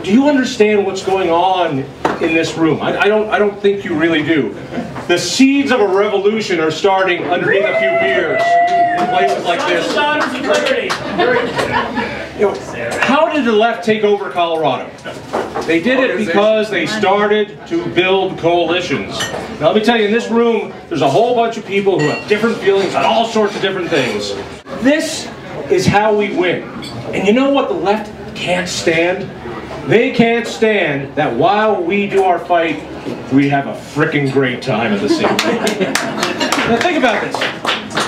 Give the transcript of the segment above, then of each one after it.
do you understand what's going on in this room? I don't think you really do. The seeds of a revolution are starting underneath a few beers in places like this. How did the left take over Colorado? They did it because they started to build coalitions. Now let me tell you, in this room, there's a whole bunch of people who have different feelings on all sorts of different things. This is how we win. And you know what the left can't stand? They can't stand that while we do our fight, we have a frickin' great time at the same time. Now think about this.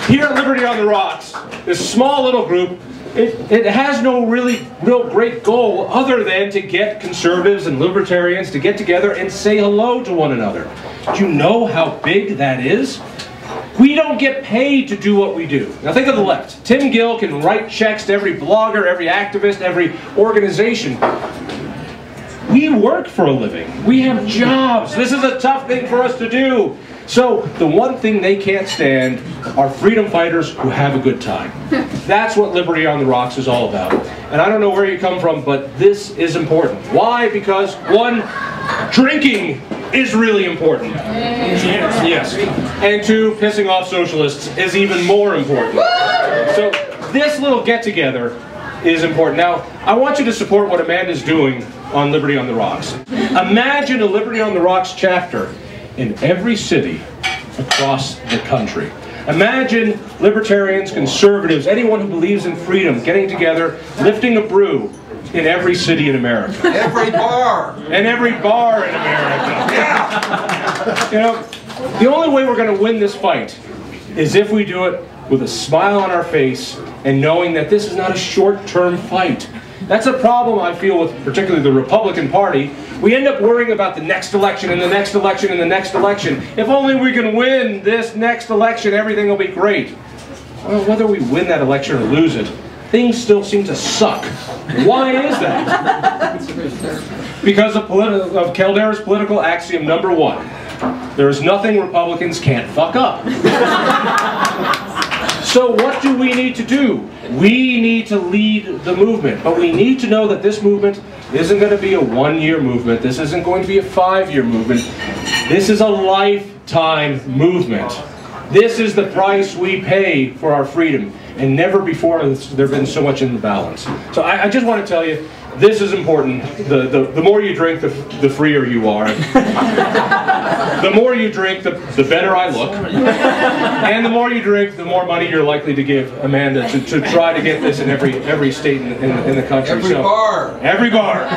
Here at Liberty on the Rocks, this small little group, it has no real great goal other than to get conservatives and libertarians to get together and say hello to one another. Do you know how big that is? We don't get paid to do what we do. Now think of the left. Tim Gill can write checks to every blogger, every activist, every organization. We work for a living. We have jobs. This is a tough thing for us to do. So the one thing they can't stand are freedom fighters who have a good time. That's what Liberty on the Rocks is all about. And I don't know where you come from, but this is important. Why? Because one, drinking is really important. Yes. And two, pissing off socialists is even more important. So this little get-together is important. Now, I want you to support what Amanda's doing on Liberty on the Rocks. Imagine a Liberty on the Rocks chapter in every city across the country. Imagine libertarians, conservatives, anyone who believes in freedom getting together, lifting a brew in every city in America. Every bar. And every bar in America. Yeah. You know, the only way we're going to win this fight is if we do it with a smile on our face and knowing that this is not a short-term fight. That's a problem I feel with particularly the Republican Party. We end up worrying about the next election and the next election and the next election. If only we can win this next election, everything will be great. Well, whether we win that election or lose it, things still seem to suck. Why is that? Because of Caldara's political axiom number one. There is nothing Republicans can't fuck up. So what do we need to do? We need to lead the movement, but we need to know that this movement isn't going to be a one-year movement. This isn't going to be a 5-year movement. This is a lifetime movement. This is the price we pay for our freedom, and never before has there been so much in the balance. So I just want to tell you, this is important. The more you drink, the freer you are. The more you drink, the better I look. And the more you drink, the more money you're likely to give Amanda to try to get this in every state in the country. Every bar. Every bar.